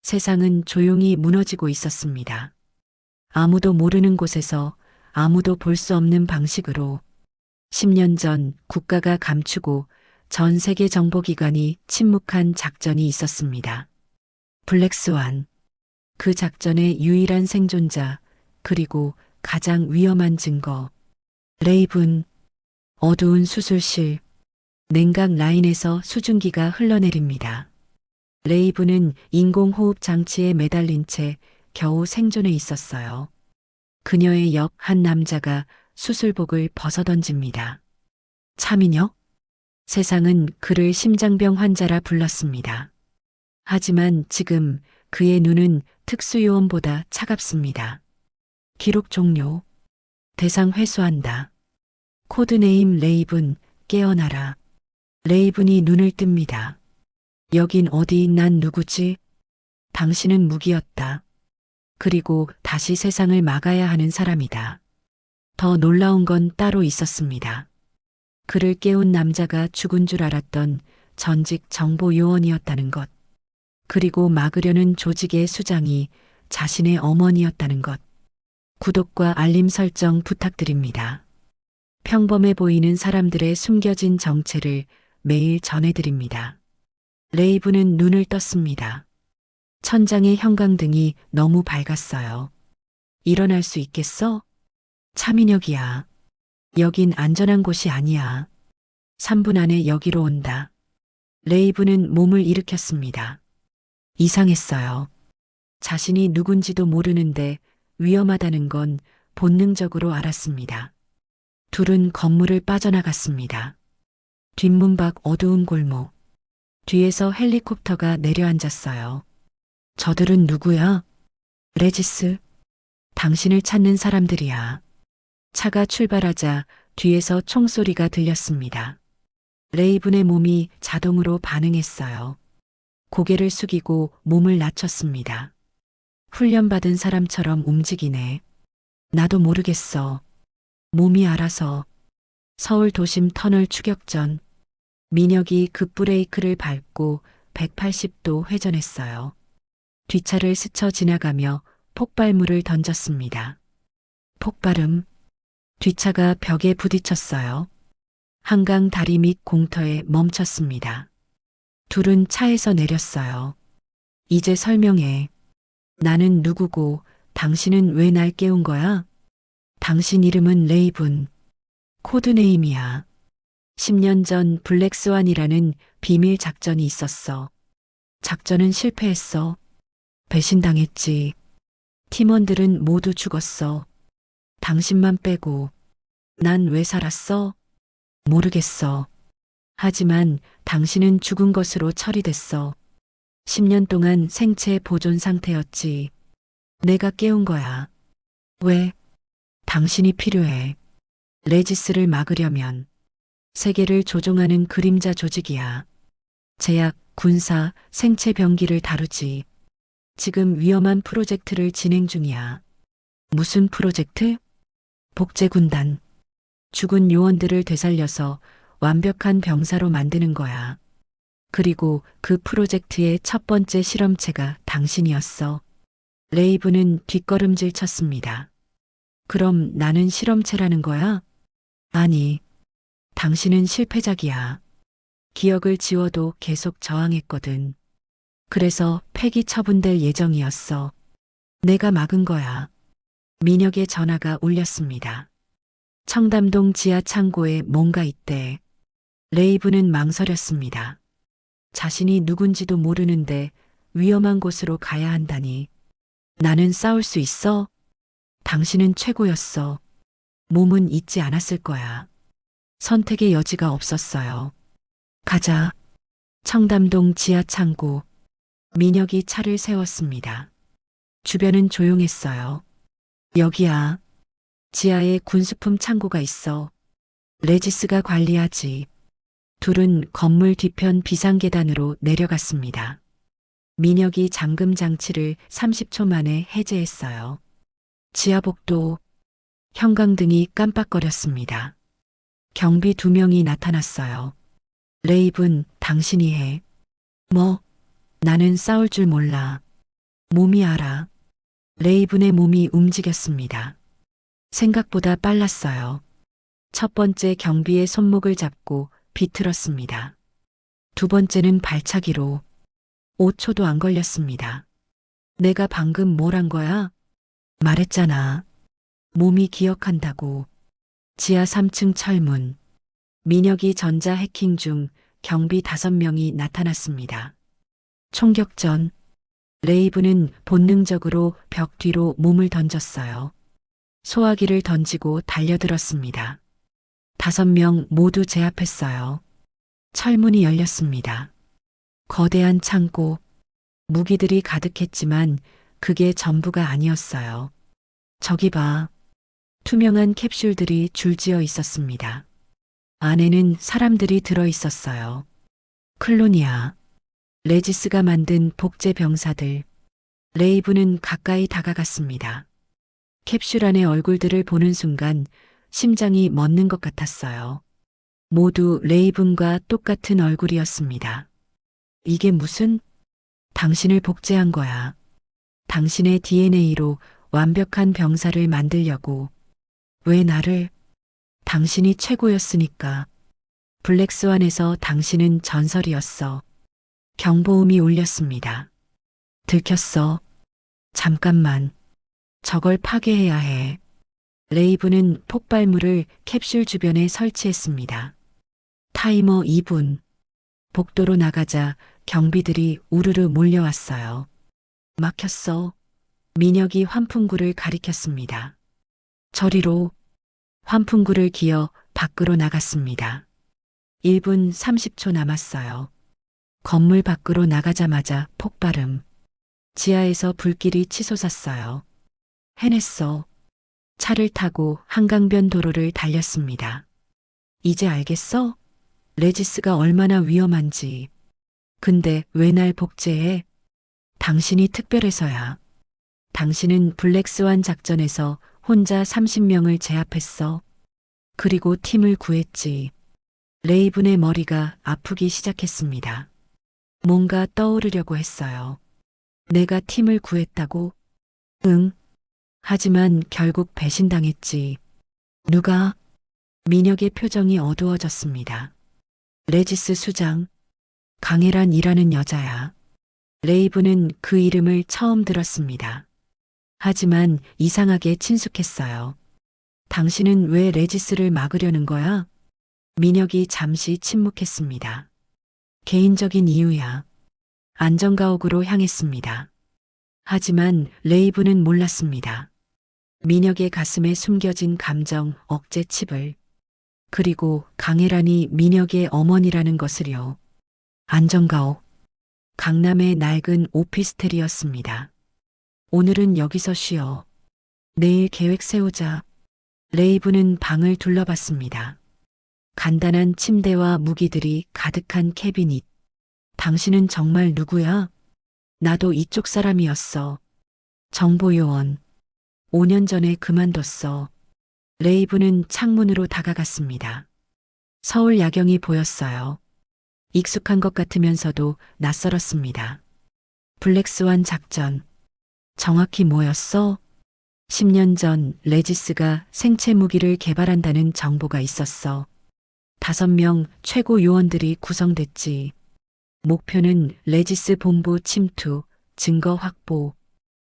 세상은 조용히 무너지고 있었습니다. 아무도 모르는 곳에서 아무도 볼 수 없는 방식으로 10년 전 국가가 감추고 전 세계 정보기관이 침묵한 작전이 있었습니다. 블랙스완. 그 작전의 유일한 생존자, 그리고 가장 위험한 증거. 레이븐. 어두운 수술실. 냉각 라인에서 수증기가 흘러내립니다. 레이븐은 인공호흡 장치에 매달린 채 겨우 생존해 있었어요. 그녀의 옆 한 남자가 수술복을 벗어던집니다. 차민혁? 세상은 그를 심장병 환자라 불렀습니다. 하지만 지금 그의 눈은 특수요원보다 차갑습니다. 기록 종료. 대상 회수한다. 코드네임 레이븐, 깨어나라. 레이븐이 눈을 뜹니다. 여긴 어디, 난 누구지? 당신은 무기였다. 그리고 다시 세상을 막아야 하는 사람이다. 더 놀라운 건 따로 있었습니다. 그를 깨운 남자가 죽은 줄 알았던 전직 정보요원이었다는 것. 그리고 막으려는 조직의 수장이 자신의 어머니였다는 것. 구독과 알림 설정 부탁드립니다. 평범해 보이는 사람들의 숨겨진 정체를 매일 전해드립니다. 레이븐은 눈을 떴습니다. 천장의 형광등이 너무 밝았어요. 일어날 수 있겠어? 차민혁이야. 여긴 안전한 곳이 아니야. 3분 안에 여기로 온다. 레이븐은 몸을 일으켰습니다. 이상했어요. 자신이 누군지도 모르는데 위험하다는 건 본능적으로 알았습니다. 둘은 건물을 빠져나갔습니다. 뒷문 밖 어두운 골목. 뒤에서 헬리콥터가 내려앉았어요. 저들은 누구야? 레지스. 당신을 찾는 사람들이야. 차가 출발하자 뒤에서 총소리가 들렸습니다. 레이븐의 몸이 자동으로 반응했어요. 고개를 숙이고 몸을 낮췄습니다. 훈련받은 사람처럼 움직이네. 나도 모르겠어. 몸이 알아서. 서울 도심 터널 추격전. 민혁이 급브레이크를 밟고 180도 회전했어요. 뒷차를 스쳐 지나가며 폭발물을 던졌습니다. 폭발음. 뒷차가 벽에 부딪혔어요. 한강 다리 밑 공터에 멈췄습니다. 둘은 차에서 내렸어요. 이제 설명해. 나는 누구고 당신은 왜 날 깨운 거야? 당신 이름은 레이븐. 코드네임이야. 10년 전 블랙스완이라는 비밀 작전이 있었어. 작전은 실패했어. 배신당했지. 팀원들은 모두 죽었어. 당신만 빼고. 난 왜 살았어? 모르겠어. 하지만 당신은 죽은 것으로 처리됐어. 10년 동안 생체 보존 상태였지. 내가 깨운 거야. 왜? 당신이 필요해. 레지스를 막으려면. 세계를 조종하는 그림자 조직이야. 제약, 군사, 생체 병기를 다루지. 지금 위험한 프로젝트를 진행 중이야. 무슨 프로젝트? 복제군단. 죽은 요원들을 되살려서 완벽한 병사로 만드는 거야. 그리고 그 프로젝트의 첫 번째 실험체가 당신이었어. 레이븐은 뒷걸음질 쳤습니다. 그럼 나는 실험체라는 거야? 아니, 당신은 실패작이야. 기억을 지워도 계속 저항했거든. 그래서 폐기 처분될 예정이었어. 내가 막은 거야. 민혁의 전화가 울렸습니다. 청담동 지하 창고에 뭔가 있대. 레이븐은 망설였습니다. 자신이 누군지도 모르는데 위험한 곳으로 가야 한다니. 나는 싸울 수 있어? 당신은 최고였어. 몸은 잊지 않았을 거야. 선택의 여지가 없었어요. 가자. 청담동 지하 창고. 민혁이 차를 세웠습니다. 주변은 조용했어요. 여기야. 지하에 군수품 창고가 있어. 레지스가 관리하지. 둘은 건물 뒤편 비상계단으로 내려갔습니다. 민혁이 잠금 장치를 30초 만에 해제했어요. 지하복도. 형광등이 깜빡거렸습니다. 경비 2명이 나타났어요. 레이븐, 당신이 해. 뭐? 나는 싸울 줄 몰라. 몸이 알아. 레이븐의 몸이 움직였습니다. 생각보다 빨랐어요. 첫 번째 경비의 손목을 잡고 비틀었습니다. 두 번째는 발차기로 5초도 안 걸렸습니다. 내가 방금 뭘 한 거야? 말했잖아. 몸이 기억한다고. 지하 3층 철문. 민혁이 전자 해킹 중 경비 5명이 나타났습니다. 총격 전 레이븐은 본능적으로 벽 뒤로 몸을 던졌어요. 소화기를 던지고 달려들었습니다. 5명 모두 제압했어요. 철문이 열렸습니다. 거대한 창고, 무기들이 가득했지만 그게 전부가 아니었어요. 저기 봐. 투명한 캡슐들이 줄지어 있었습니다. 안에는 사람들이 들어 있었어요. 클로니아, 레지스가 만든 복제 병사들. 레이븐은 가까이 다가갔습니다. 캡슐 안의 얼굴들을 보는 순간 심장이 멎는 것 같았어요. 모두 레이븐과 똑같은 얼굴이었습니다. 이게 무슨? 당신을 복제한 거야. 당신의 DNA로 완벽한 병사를 만들려고. 왜 나를? 당신이 최고였으니까. 블랙스완에서 당신은 전설이었어. 경보음이 울렸습니다. 들켰어. 잠깐만. 저걸 파괴해야 해. 레이븐은 폭발물을 캡슐 주변에 설치했습니다. 타이머 2분. 복도로 나가자 경비들이 우르르 몰려왔어요. 막혔어. 민혁이 환풍구를 가리켰습니다. 저리로. 환풍구를 기어 밖으로 나갔습니다. 1분 30초 남았어요. 건물 밖으로 나가자마자 폭발음. 지하에서 불길이 치솟았어요. 해냈어. 차를 타고 한강변 도로를 달렸습니다. 이제 알겠어? 레지스가 얼마나 위험한지. 근데 왜 날 복제해? 당신이 특별해서야. 당신은 블랙스완 작전에서 혼자 30명을 제압했어. 그리고 팀을 구했지. 레이븐의 머리가 아프기 시작했습니다. 뭔가 떠오르려고 했어요. 내가 팀을 구했다고? 응. 하지만 결국 배신당했지. 누가? 민혁의 표정이 어두워졌습니다. 레지스 수장. 강혜란이라는 여자야. 레이븐은 그 이름을 처음 들었습니다. 하지만 이상하게 친숙했어요. 당신은 왜 레지스를 막으려는 거야? 민혁이 잠시 침묵했습니다. 개인적인 이유야. 안전가옥으로 향했습니다. 하지만 레이븐은 몰랐습니다. 민혁의 가슴에 숨겨진 감정 억제칩을. 그리고 강혜란이 민혁의 어머니라는 것을요. 안전가옥. 강남의 낡은 오피스텔이었습니다. 오늘은 여기서 쉬어. 내일 계획 세우자. 레이븐은 방을 둘러봤습니다. 간단한 침대와 무기들이 가득한 캐비닛. 당신은 정말 누구야? 나도 이쪽 사람이었어. 정보요원. 5년 전에 그만뒀어. 레이븐은 창문으로 다가갔습니다. 서울 야경이 보였어요. 익숙한 것 같으면서도 낯설었습니다. 블랙스완 작전. 정확히 뭐였어? 10년 전 레지스가 생체 무기를 개발한다는 정보가 있었어. 5명 최고 요원들이 구성됐지. 목표는 레지스 본부 침투, 증거 확보.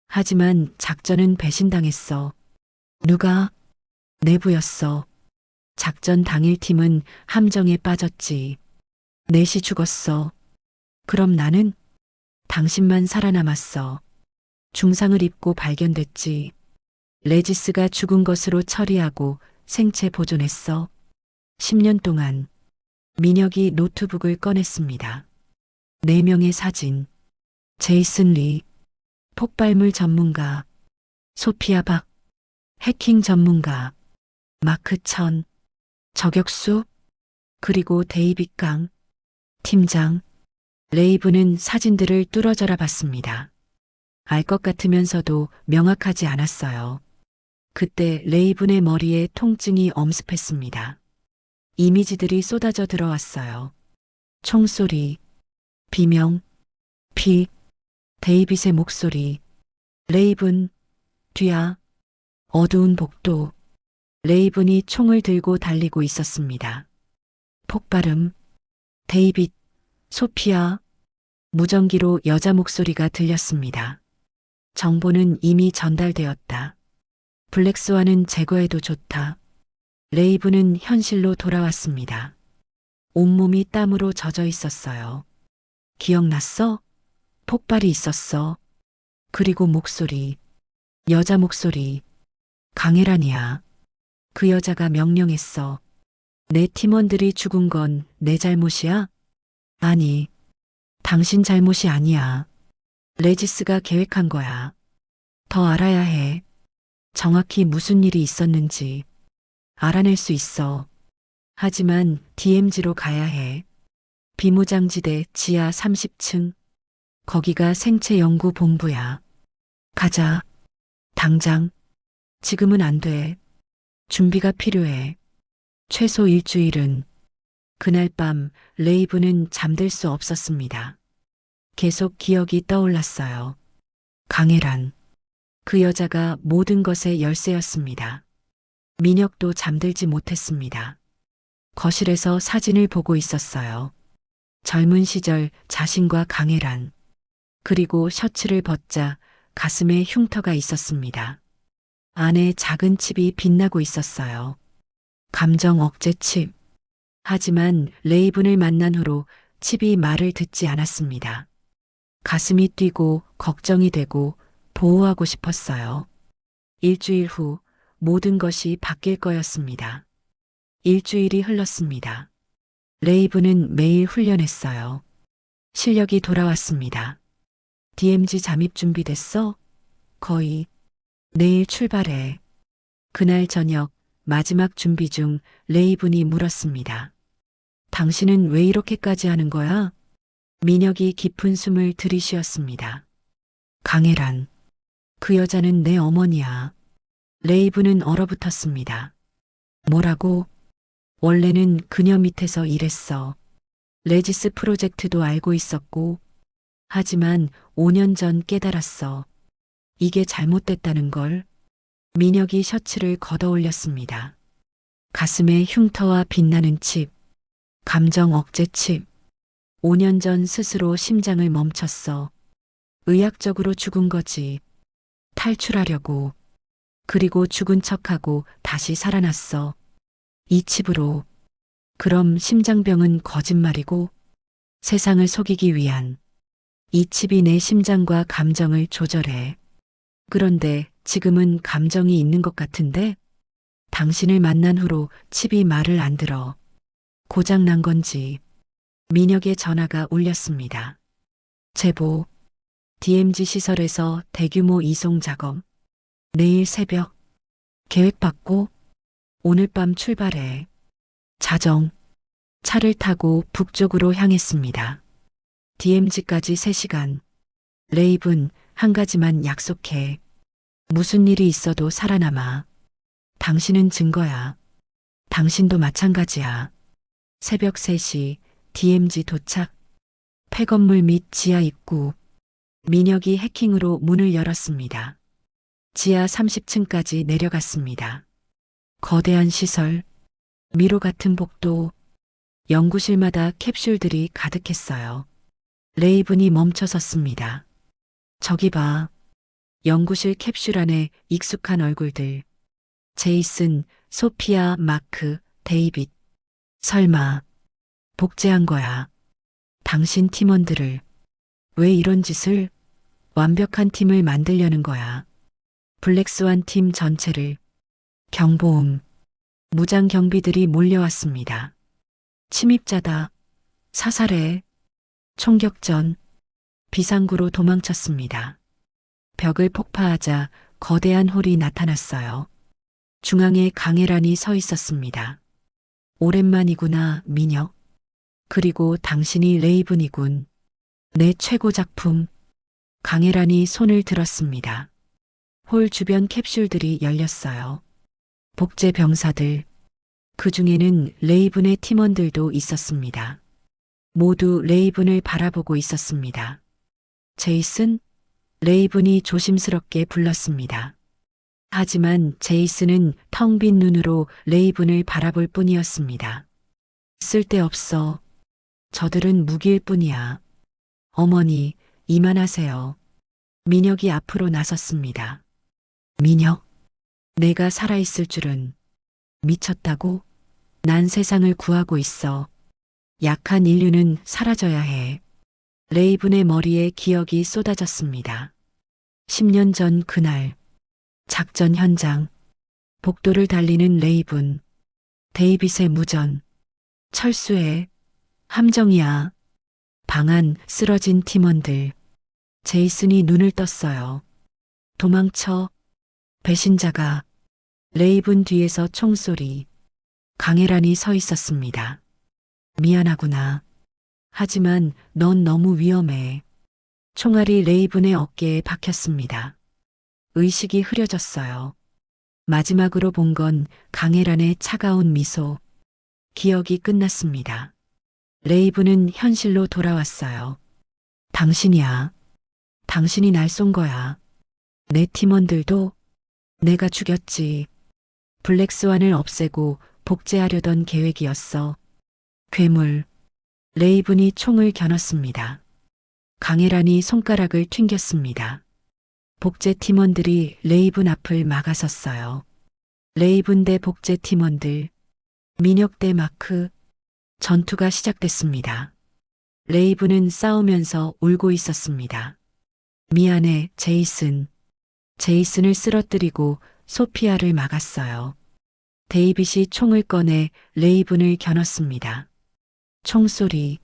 하지만 작전은 배신당했어. 누가? 내부였어. 작전 당일 팀은 함정에 빠졌지. 넷이 죽었어. 그럼 나는? 당신만 살아남았어. 중상을 입고 발견됐지. 레지스가 죽은 것으로 처리하고 생체 보존했어. 10년 동안. 민혁이 노트북을 꺼냈습니다. 4명의 사진. 제이슨 리. 폭발물 전문가. 소피아 박. 해킹 전문가. 마크 천. 저격수. 그리고 데이빗 강. 팀장. 레이븐은 사진들을 뚫어져라 봤습니다. 알 것 같으면서도 명확하지 않았어요. 그때 레이븐의 머리에 통증이 엄습했습니다. 이미지들이 쏟아져 들어왔어요. 총소리, 비명, 피, 데이빗의 목소리, 레이븐, 뒤야. 어두운 복도. 레이븐이 총을 들고 달리고 있었습니다. 폭발음. 데이빗, 소피아. 무전기로 여자 목소리가 들렸습니다. 정보는 이미 전달되었다. 블랙스완은 제거해도 좋다. 레이븐은 현실로 돌아왔습니다. 온몸이 땀으로 젖어 있었어요. 기억났어? 폭발이 있었어. 그리고 목소리. 여자 목소리. 강혜란이야. 그 여자가 명령했어. 내 팀원들이 죽은 건 내 잘못이야? 아니, 당신 잘못이 아니야. 레지스가 계획한 거야. 더 알아야 해. 정확히 무슨 일이 있었는지 알아낼 수 있어. 하지만 DMZ로 가야 해. 비무장지대 지하 30층. 거기가 생체연구본부야. 가자. 당장. 지금은 안 돼. 준비가 필요해. 최소 일주일은. 그날 밤 레이븐은 잠들 수 없었습니다. 계속 기억이 떠올랐어요. 강혜란. 그 여자가 모든 것의 열쇠였습니다. 민혁도 잠들지 못했습니다. 거실에서 사진을 보고 있었어요. 젊은 시절 자신과 강혜란. 그리고 셔츠를 벗자 가슴에 흉터가 있었습니다. 안에 작은 칩이 빛나고 있었어요. 감정 억제 칩. 하지만 레이븐을 만난 후로 칩이 말을 듣지 않았습니다. 가슴이 뛰고 걱정이 되고 보호하고 싶었어요. 일주일 후 모든 것이 바뀔 거였습니다. 일주일이 흘렀습니다. 레이븐은 매일 훈련했어요. 실력이 돌아왔습니다. DMZ 잠입 준비됐어? 거의. 내일 출발해. 그날 저녁 마지막 준비 중 레이븐이 물었습니다. 당신은 왜 이렇게까지 하는 거야? 민혁이 깊은 숨을 들이쉬었습니다. 강혜란. 그 여자는 내 어머니야. 레이븐은 얼어붙었습니다. 뭐라고? 원래는 그녀 밑에서 일했어. 레지스 프로젝트도 알고 있었고, 하지만 5년 전 깨달았어. 이게 잘못됐다는 걸. 민혁이 셔츠를 걷어 올렸습니다. 가슴에 흉터와 빛나는 칩, 감정 억제 칩. 5년 전 스스로 심장을 멈췄어. 의학적으로 죽은 거지. 탈출하려고. 그리고 죽은 척하고 다시 살아났어. 이 칩으로. 그럼 심장병은 거짓말이고 세상을 속이기 위한. 이 칩이 내 심장과 감정을 조절해. 그런데 지금은 감정이 있는 것 같은데? 당신을 만난 후로 칩이 말을 안 들어. 고장 난 건지. 민혁의 전화가 울렸습니다. 제보. DMZ 시설에서 대규모 이송 작업. 내일 새벽. 계획 받고 오늘 밤 출발해. 자정. 차를 타고 북쪽으로 향했습니다. DMZ까지 3시간. 레이븐, 한 가지만 약속해. 무슨 일이 있어도 살아남아. 당신은 증거야. 당신도 마찬가지야. 새벽 3시, DMZ 도착. 폐건물 및 지하 입구. 민혁이 해킹으로 문을 열었습니다. 지하 30층까지 내려갔습니다. 거대한 시설, 미로 같은 복도, 연구실마다 캡슐들이 가득했어요. 레이븐이 멈춰 섰습니다. 저기 봐. 연구실 캡슐 안에 익숙한 얼굴들. 제이슨, 소피아, 마크, 데이빗. 설마 복제한 거야. 당신 팀원들을. 왜 이런 짓을? 완벽한 팀을 만들려는 거야. 블랙스완 팀 전체를. 경보음. 무장 경비들이 몰려왔습니다. 침입자다. 사살해. 총격전. 비상구로 도망쳤습니다. 벽을 폭파하자 거대한 홀이 나타났어요. 중앙에 강혜란이 서 있었습니다. 오랜만이구나, 민혁. 그리고 당신이 레이븐이군. 내 최고 작품. 강혜란이 손을 들었습니다. 홀 주변 캡슐들이 열렸어요. 복제 병사들. 그 중에는 레이븐의 팀원들도 있었습니다. 모두 레이븐을 바라보고 있었습니다. 제이슨? 레이븐이 조심스럽게 불렀습니다. 하지만 제이슨은 텅 빈 눈으로 레이븐을 바라볼 뿐이었습니다. 쓸데없어. 저들은 무기일 뿐이야. 어머니, 이만하세요. 민혁이 앞으로 나섰습니다. 민혁, 내가 살아있을 줄은. 미쳤다고? 난 세상을 구하고 있어. 약한 인류는 사라져야 해. 레이븐의 머리에 기억이 쏟아졌습니다. 10년 전 그날, 작전 현장, 복도를 달리는 레이븐, 데이빗의 무전, 철수의 함정이야. 방안 쓰러진 팀원들. 제이슨이 눈을 떴어요. 도망쳐. 배신자가. 레이븐 뒤에서 총소리. 강혜란이 서 있었습니다. 미안하구나. 하지만 넌 너무 위험해. 총알이 레이븐의 어깨에 박혔습니다. 의식이 흐려졌어요. 마지막으로 본 건 강혜란의 차가운 미소. 기억이 끝났습니다. 레이븐은 현실로 돌아왔어요. 당신이야. 당신이 날 쏜 거야. 내 팀원들도 내가 죽였지. 블랙스완을 없애고 복제하려던 계획이었어. 괴물. 레이븐이 총을 겨눴습니다. 강혜란이 손가락을 튕겼습니다. 복제 팀원들이 레이븐 앞을 막아섰어요. 레이븐 대 복제 팀원들. 민혁 대 마크. 전투가 시작됐습니다. 레이븐은 싸우면서 울고 있었습니다. 미안해, 제이슨. 제이슨을 쓰러뜨리고 소피아를 막았어요. 데이빗이 총을 꺼내 레이븐을 겨눴습니다. 총소리.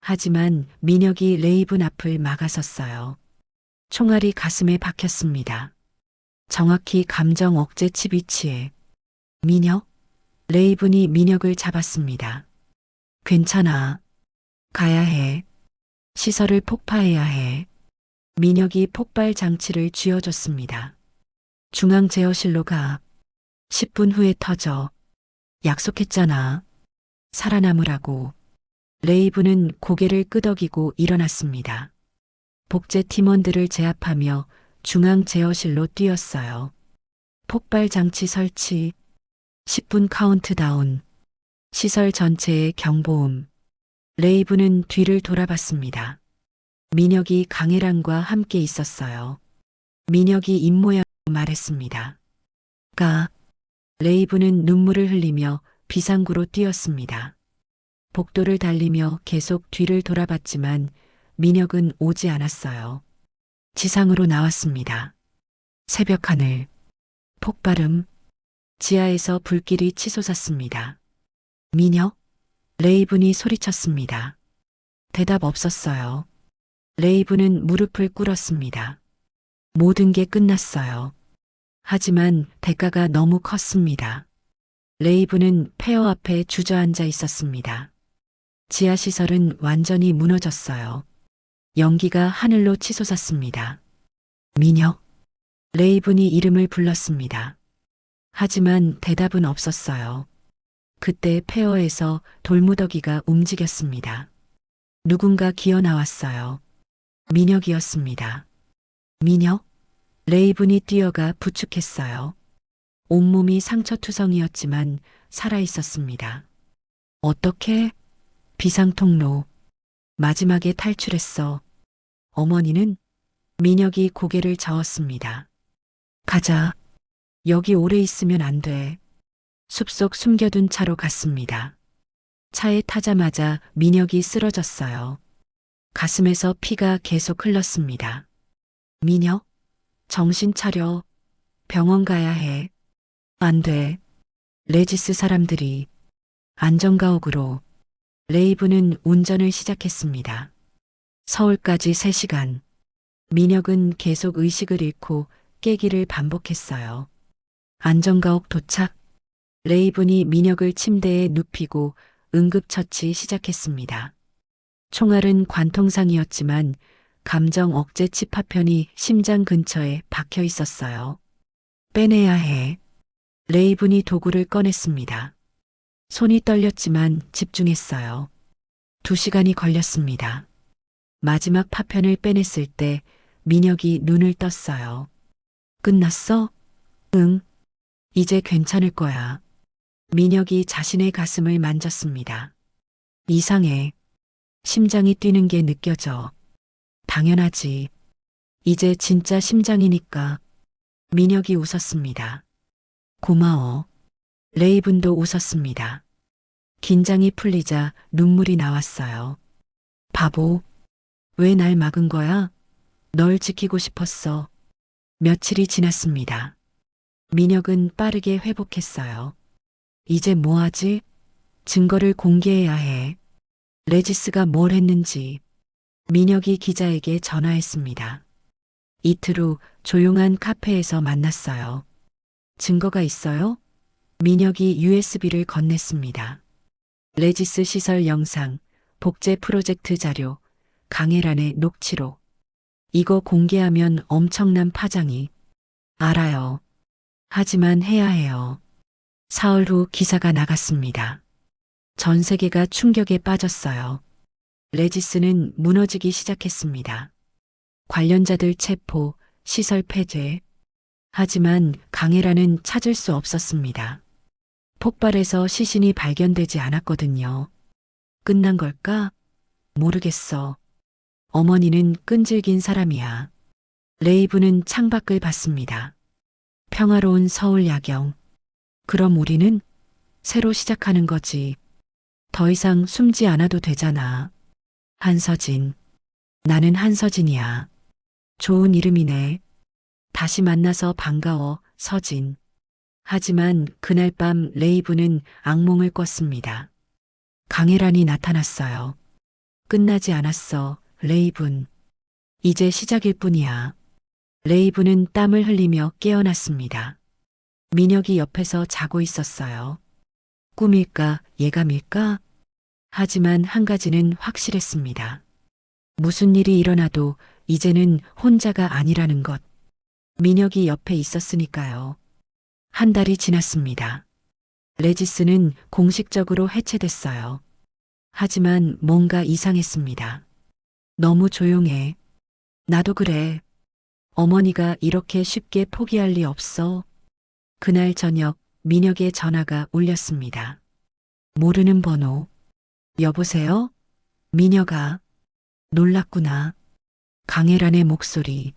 하지만 민혁이 레이븐 앞을 막아섰어요. 총알이 가슴에 박혔습니다. 정확히 감정 억제치 위치에. 민혁? 레이븐이 민혁을 잡았습니다. 괜찮아. 가야 해. 시설을 폭파해야 해. 민혁이 폭발 장치를 쥐어줬습니다. 중앙 제어실로 가. 10분 후에 터져. 약속했잖아. 살아남으라고. 레이븐은 고개를 끄덕이고 일어났습니다. 복제 팀원들을 제압하며 중앙 제어실로 뛰었어요. 폭발 장치 설치. 10분 카운트다운. 시설 전체의 경보음. 레이븐은 뒤를 돌아봤습니다. 민혁이 강혜란과 함께 있었어요. 민혁이 입모양으로 말했습니다. 가. 레이븐은 눈물을 흘리며 비상구로 뛰었습니다. 복도를 달리며 계속 뒤를 돌아봤지만 민혁은 오지 않았어요. 지상으로 나왔습니다. 새벽 하늘. 폭발음. 지하에서 불길이 치솟았습니다. 민혁? 레이븐이 소리쳤습니다. 대답 없었어요. 레이븐은 무릎을 꿇었습니다. 모든 게 끝났어요. 하지만 대가가 너무 컸습니다. 레이븐은 폐허 앞에 주저앉아 있었습니다. 지하시설은 완전히 무너졌어요. 연기가 하늘로 치솟았습니다. 민혁. 레이븐이 이름을 불렀습니다. 하지만 대답은 없었어요. 그때 폐허에서 돌무더기가 움직였습니다. 누군가 기어 나왔어요. 민혁이었습니다. 민혁? 레이븐이 뛰어가 부축했어요. 온몸이 상처투성이었지만 살아있었습니다. 어떻게? 비상통로. 마지막에 탈출했어. 어머니는? 민혁이 고개를 저었습니다. 가자. 여기 오래 있으면 안 돼. 숲속 숨겨둔 차로 갔습니다. 차에 타자마자 민혁이 쓰러졌어요. 가슴에서 피가 계속 흘렀습니다. 민혁? 정신 차려. 병원 가야 해. 안 돼. 레지스 사람들이. 안전가옥으로. 레이븐은 운전을 시작했습니다. 서울까지 3시간. 민혁은 계속 의식을 잃고 깨기를 반복했어요. 안전가옥 도착. 레이븐이 민혁을 침대에 눕히고 응급처치 시작했습니다. 총알은 관통상이었지만 감정 억제 칩파편이 심장 근처에 박혀 있었어요. 빼내야 해. 레이븐이 도구를 꺼냈습니다. 손이 떨렸지만 집중했어요. 2시간이 걸렸습니다. 마지막 파편을 빼냈을 때 민혁이 눈을 떴어요. 끝났어? 응. 이제 괜찮을 거야. 민혁이 자신의 가슴을 만졌습니다. 이상해. 심장이 뛰는 게 느껴져. 당연하지. 이제 진짜 심장이니까. 민혁이 웃었습니다. 고마워. 레이븐도 웃었습니다. 긴장이 풀리자 눈물이 나왔어요. 바보. 왜 날 막은 거야? 널 지키고 싶었어. 며칠이 지났습니다. 민혁은 빠르게 회복했어요. 이제 뭐 하지? 증거를 공개해야 해. 레지스가 뭘 했는지. 민혁이 기자에게 전화했습니다. 이틀 후 조용한 카페에서 만났어요. 증거가 있어요? 민혁이 USB를 건넸습니다. 레지스 시설 영상, 복제 프로젝트 자료, 강혜란의 녹취록. 이거 공개하면 엄청난 파장이. 알아요. 하지만 해야 해요. 사흘 후 기사가 나갔습니다. 전 세계가 충격에 빠졌어요. 레지스는 무너지기 시작했습니다. 관련자들 체포, 시설 폐쇄. 하지만 강혜란은 찾을 수 없었습니다. 폭발해서 시신이 발견되지 않았거든요. 끝난 걸까? 모르겠어. 어머니는 끈질긴 사람이야. 레이브는 창밖을 봤습니다. 평화로운 서울 야경. 그럼 우리는 새로 시작하는 거지. 더 이상 숨지 않아도 되잖아. 한서진. 나는 한서진이야. 좋은 이름이네. 다시 만나서 반가워, 서진. 하지만 그날 밤 레이브는 악몽을 꿨습니다. 강혜란이 나타났어요. 끝나지 않았어, 레이븐. 이제 시작일 뿐이야. 레이븐은 땀을 흘리며 깨어났습니다. 민혁이 옆에서 자고 있었어요. 꿈일까, 예감일까? 하지만 한 가지는 확실했습니다. 무슨 일이 일어나도 이제는 혼자가 아니라는 것. 민혁이 옆에 있었으니까요. 한 달이 지났습니다. 레지스는 공식적으로 해체됐어요. 하지만 뭔가 이상했습니다. 너무 조용해. 나도 그래. 어머니가 이렇게 쉽게 포기할 리 없어. 그날 저녁 민혁의 전화가 울렸습니다. 모르는 번호. 여보세요? 민혁아. 놀랐구나. 강혜란의 목소리.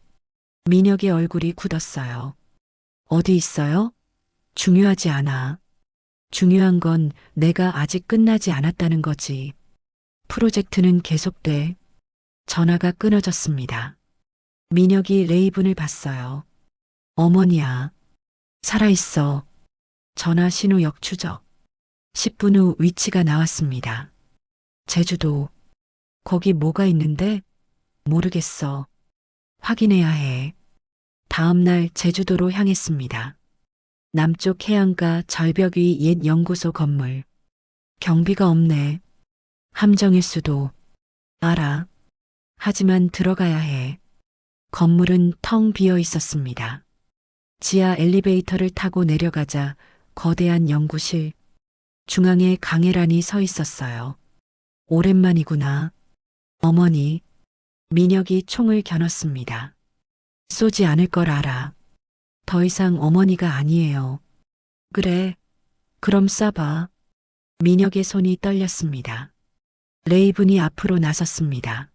민혁의 얼굴이 굳었어요. 어디 있어요? 중요하지 않아. 중요한 건 내가 아직 끝나지 않았다는 거지. 프로젝트는 계속돼. 전화가 끊어졌습니다. 민혁이 레이븐을 봤어요. 어머니야. 살아있어. 전화 신호 역추적. 10분 후 위치가 나왔습니다. 제주도. 거기 뭐가 있는데? 모르겠어. 확인해야 해. 다음 날 제주도로 향했습니다. 남쪽 해안가 절벽 위 옛 연구소 건물. 경비가 없네. 함정일 수도. 알아. 하지만 들어가야 해. 건물은 텅 비어 있었습니다. 지하 엘리베이터를 타고 내려가자 거대한 연구실. 중앙에 강혜란이 서 있었어요. 오랜만이구나. 어머니. 민혁이 총을 겨눴습니다. 쏘지 않을 걸 알아. 더 이상 어머니가 아니에요. 그래. 그럼 쏴봐. 민혁의 손이 떨렸습니다. 레이븐이 앞으로 나섰습니다.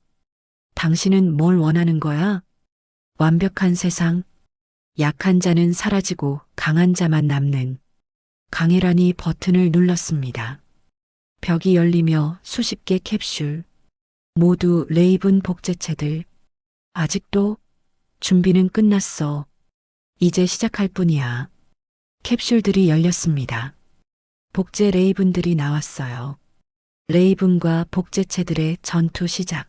당신은 뭘 원하는 거야? 완벽한 세상. 약한 자는 사라지고 강한 자만 남는. 강혜란이 버튼을 눌렀습니다. 벽이 열리며 수십 개 캡슐. 모두 레이븐 복제체들. 아직도? 준비는 끝났어. 이제 시작할 뿐이야. 캡슐들이 열렸습니다. 복제 레이븐들이 나왔어요. 레이븐과 복제체들의 전투 시작.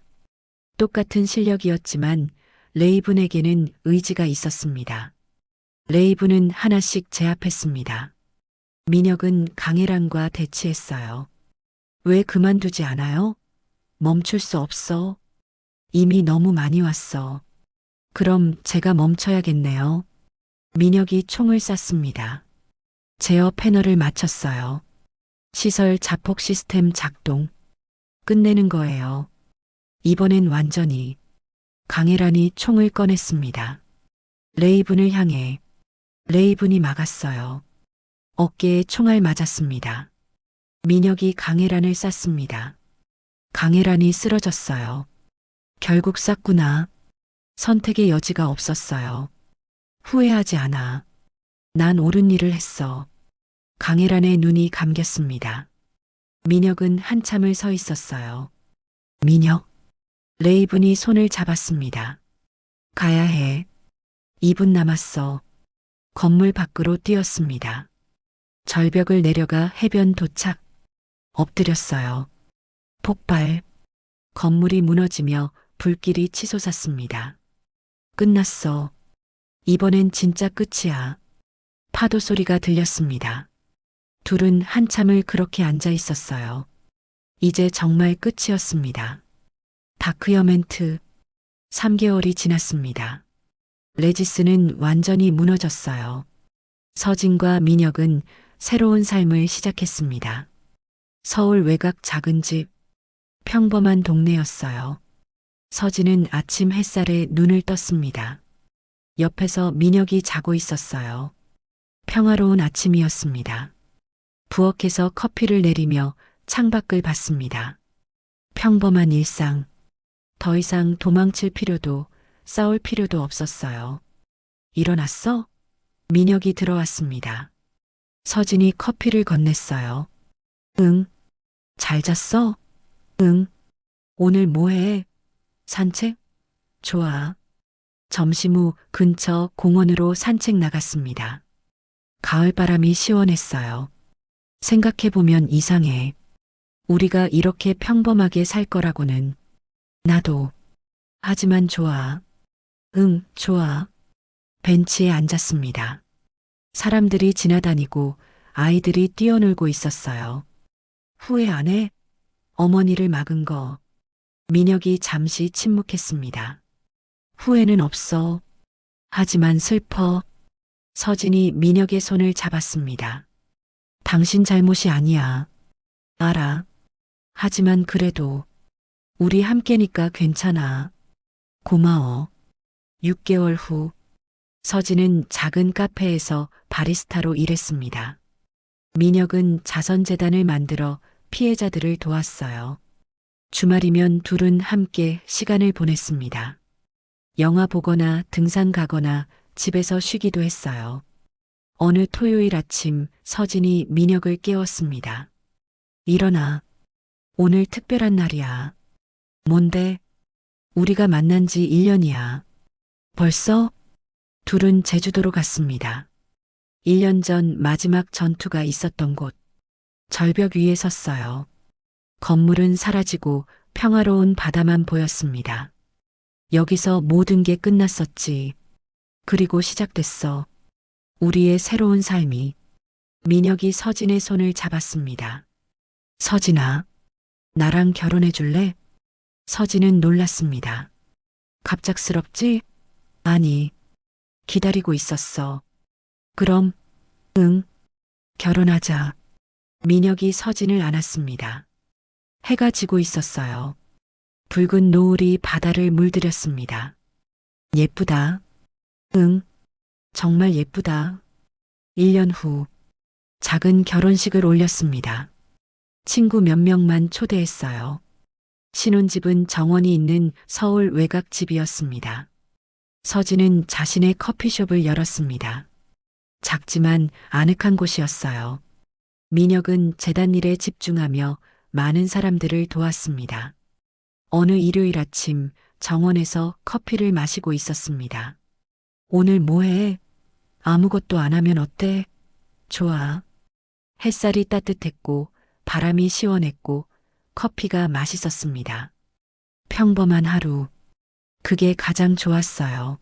똑같은 실력이었지만 레이븐에게는 의지가 있었습니다. 레이븐은 하나씩 제압했습니다. 민혁은 강혜란과 대치했어요. 왜 그만두지 않아요? 멈출 수 없어. 이미 너무 많이 왔어. 그럼 제가 멈춰야겠네요. 민혁이 총을 쐈습니다. 제어 패널을 맞췄어요. 시설 자폭 시스템 작동. 끝내는 거예요. 이번엔 완전히. 강혜란이 총을 꺼냈습니다. 레이븐을 향해. 레이븐이 막았어요. 어깨에 총알 맞았습니다. 민혁이 강혜란을 쐈습니다. 강혜란이 쓰러졌어요. 결국 쐈구나. 선택의 여지가 없었어요. 후회하지 않아. 난 옳은 일을 했어. 강혜란의 눈이 감겼습니다. 민혁은 한참을 서 있었어요. 민혁. 레이븐이 손을 잡았습니다. 가야 해. 2분 남았어. 건물 밖으로 뛰었습니다. 절벽을 내려가 해변 도착. 엎드렸어요. 폭발. 건물이 무너지며 불길이 치솟았습니다. 끝났어. 이번엔 진짜 끝이야. 파도 소리가 들렸습니다. 둘은 한참을 그렇게 앉아 있었어요. 이제 정말 끝이었습니다. 다크여 멘트. 3개월이 지났습니다. 레지스는 완전히 무너졌어요. 서진과 민혁은 새로운 삶을 시작했습니다. 서울 외곽 작은 집, 평범한 동네였어요. 서진은 아침 햇살에 눈을 떴습니다. 옆에서 민혁이 자고 있었어요. 평화로운 아침이었습니다. 부엌에서 커피를 내리며 창밖을 봤습니다. 평범한 일상. 더 이상 도망칠 필요도 싸울 필요도 없었어요. 일어났어? 민혁이 들어왔습니다. 서진이 커피를 건넸어요. 응. 잘 잤어? 응. 오늘 뭐 해? 산책? 좋아. 점심 후 근처 공원으로 산책 나갔습니다. 가을바람이 시원했어요. 생각해보면 이상해. 우리가 이렇게 평범하게 살 거라고는. 나도. 하지만 좋아. 응, 좋아. 벤치에 앉았습니다. 사람들이 지나다니고 아이들이 뛰어놀고 있었어요. 후회 안 해? 어머니를 막은 거. 민혁이 잠시 침묵했습니다. 후회는 없어. 하지만 슬퍼. 서진이 민혁의 손을 잡았습니다. 당신 잘못이 아니야. 알아. 하지만 그래도 우리 함께니까 괜찮아. 고마워. 6개월 후 서진은 작은 카페에서 바리스타로 일했습니다. 민혁은 자선재단을 만들어 피해자들을 도왔어요. 주말이면 둘은 함께 시간을 보냈습니다. 영화 보거나 등산 가거나 집에서 쉬기도 했어요. 어느 토요일 아침 서진이 민혁을 깨웠습니다. 일어나. 오늘 특별한 날이야. 뭔데? 우리가 만난 지 1년이야. 벌써? 둘은 제주도로 갔습니다. 1년 전 마지막 전투가 있었던 곳. 절벽 위에 섰어요. 건물은 사라지고 평화로운 바다만 보였습니다. 여기서 모든 게 끝났었지. 그리고 시작됐어. 우리의 새로운 삶이. 민혁이 서진의 손을 잡았습니다. 서진아, 나랑 결혼해 줄래? 서진은 놀랐습니다. 갑작스럽지? 아니, 기다리고 있었어. 그럼, 응, 결혼하자. 민혁이 서진을 안았습니다. 해가 지고 있었어요. 붉은 노을이 바다를 물들였습니다. 예쁘다. 응, 정말 예쁘다. 1년 후, 작은 결혼식을 올렸습니다. 친구 몇 명만 초대했어요. 신혼집은 정원이 있는 서울 외곽 집이었습니다. 서진은 자신의 커피숍을 열었습니다. 작지만 아늑한 곳이었어요. 민혁은 재단 일에 집중하며 많은 사람들을 도왔습니다. 어느 일요일 아침 정원에서 커피를 마시고 있었습니다. 오늘 뭐 해? 아무것도 안 하면 어때? 좋아. 햇살이 따뜻했고 바람이 시원했고 커피가 맛있었습니다. 평범한 하루. 그게 가장 좋았어요.